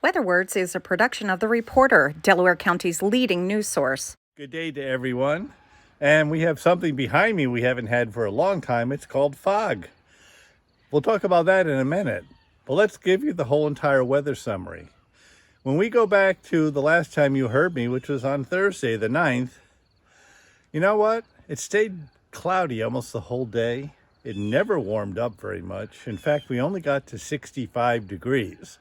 Weather Words is a production of The Reporter, Delaware County's leading news source. Good day to everyone. And we have something behind me we haven't had for a long time. It's called fog. We'll talk about that in a minute. But let's give you the whole entire weather summary. When we go back to the last time you heard me, which was on Thursday, the 9th, you know what? It stayed cloudy almost the whole day. It never warmed up very much. In fact, we only got to 65 degrees.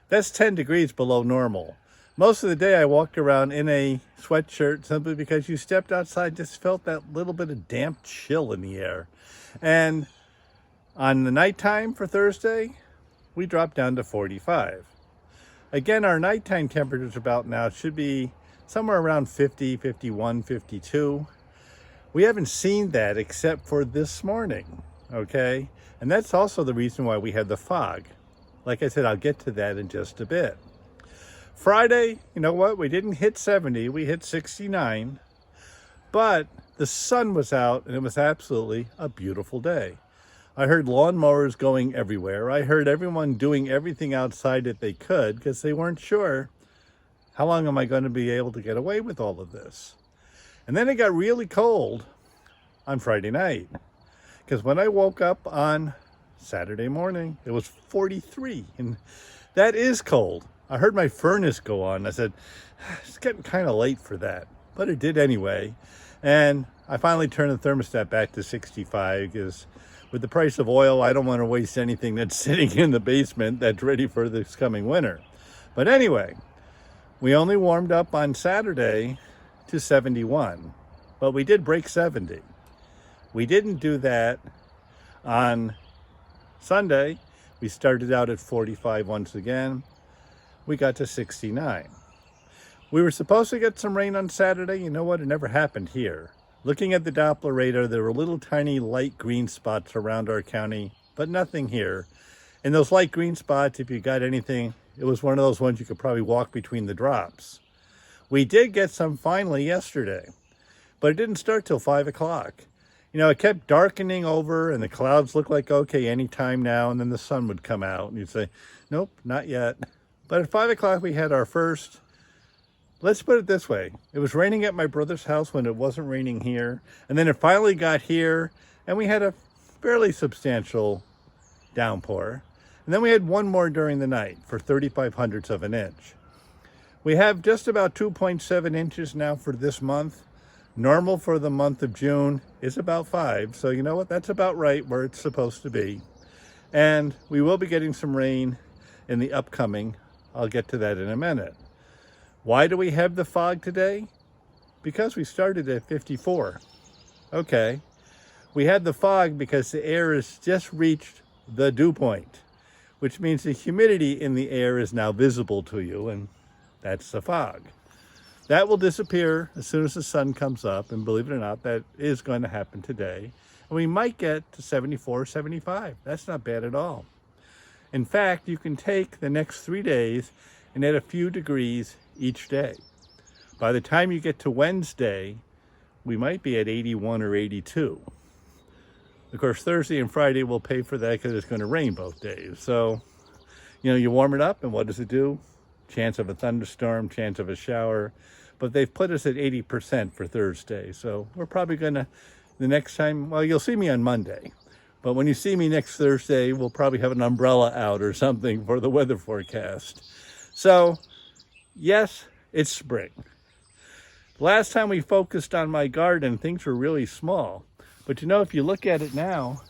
That's 10 degrees below normal. Most of the day I walked around in a sweatshirt simply because you stepped outside, just felt that little bit of damp chill in the air. And on the nighttime for Thursday, we dropped down to 45. Again, our nighttime temperatures about now should be somewhere around 50, 51, 52. We haven't seen that except for this morning, okay? And that's also the reason why we had the fog. Like I said, I'll get to that in just a bit. Friday, you know what? We didn't hit 70, we hit 69, but the sun was out and it was absolutely a beautiful day. I heard lawnmowers going everywhere. I heard everyone doing everything outside that they could because they weren't sure, how long am I going to be able to get away with all of this? And then it got really cold on Friday night because when I woke up on Saturday morning, it was 43, and that is cold. I heard my furnace go on. I said, it's getting kind of late for that, but it did anyway. And I finally turned the thermostat back to 65 because with the price of oil, I don't want to waste anything that's sitting in the basement that's ready for this coming winter. But anyway, we only warmed up on Saturday to 71, but we did break 70. We didn't do that on Sunday. We started out at 45 once again. We got to 69. We were supposed to get some rain on Saturday. You know what? It never happened here. Looking at the Doppler radar, there were little tiny light green spots around our county, but nothing here. And those light green spots, if you got anything, it was one of those ones you could probably walk between the drops. We did get some finally yesterday, but it didn't start till 5 o'clock. You know, it kept darkening over and the clouds looked like, okay, any time now, and then the sun would come out and you'd say, nope, not yet. But at 5 o'clock we had our first, let's put it this way, it was raining at my brother's house when it wasn't raining here, and then it finally got here and we had a fairly substantial downpour. And then we had one more during the night for 0.35 of an inch. We have just about 2.7 inches now for this month. Normal for the month of June is about 5. So you know what? That's about right where it's supposed to be. And we will be getting some rain in the upcoming. I'll get to that in a minute. Why do we have the fog today? Because we started at 54. Okay. We had the fog because the air has just reached the dew point, which means the humidity in the air is now visible to you, and that's the fog. That will disappear as soon as the sun comes up, and believe it or not, that is going to happen today. And we might get to 74, 75. That's not bad at all. In fact, you can take the next 3 days and add a few degrees each day. By the time you get to Wednesday, we might be at 81 or 82. Of course, Thursday and Friday will pay for that because it's going to rain both days. So, you know, you warm it up, and what does it do? Chance of a thunderstorm, chance of a shower. But they've put us at 80% for Thursday. So we're probably going to, the next time, well, you'll see me on Monday. But when you see me next Thursday, we'll probably have an umbrella out or something for the weather forecast. So, yes, it's spring. Last time we focused on my garden, things were really small. But you know, if you look at it now,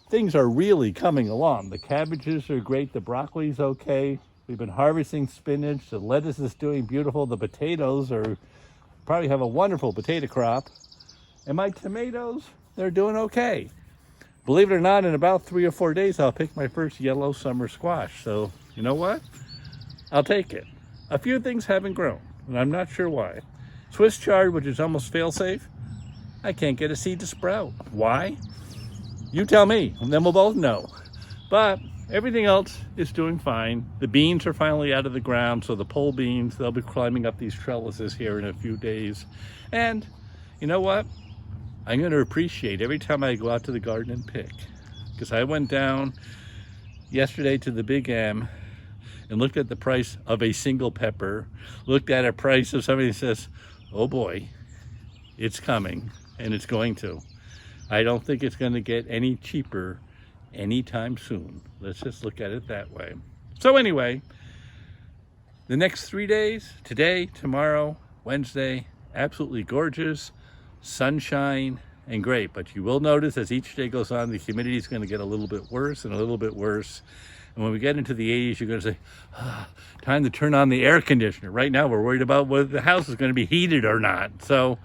things are really coming along. The cabbages are great, the broccoli's okay. We've been harvesting spinach, the lettuce is doing beautiful, the potatoes are, probably have a wonderful potato crop. And my tomatoes, they're doing okay. Believe it or not, in about 3 or 4 days, I'll pick my first yellow summer squash. So, you know what? I'll take it. A few things haven't grown, and I'm not sure why. Swiss chard, which is almost fail-safe, I can't get a seed to sprout. Why? You tell me, and then we'll both know. But everything else is doing fine. The beans are finally out of the ground, so the pole beans, they'll be climbing up these trellises here in a few days. And you know what? I'm going to appreciate every time I go out to the garden and pick. Because I went down yesterday to the Big M, and looked at the price of a single pepper, looked at a price of somebody that says, oh boy, it's coming and it's going to. I don't think it's going to get any cheaper anytime soon. Let's just look at it that way. So anyway, the next 3 days, today, tomorrow, Wednesday, absolutely gorgeous, sunshine, and great. But you will notice as each day goes on, the humidity is going to get a little bit worse and a little bit worse. And when we get into the 80s, you're going to say, time to turn on the air conditioner. Right now, we're worried about whether the house is going to be heated or not. So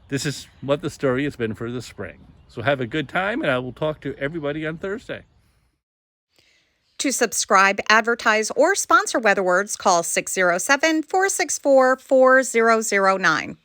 this is what the story has been for the spring. So have a good time, and I will talk to everybody on Thursday. To subscribe, advertise, or sponsor WeatherWords, call 607-464-4009.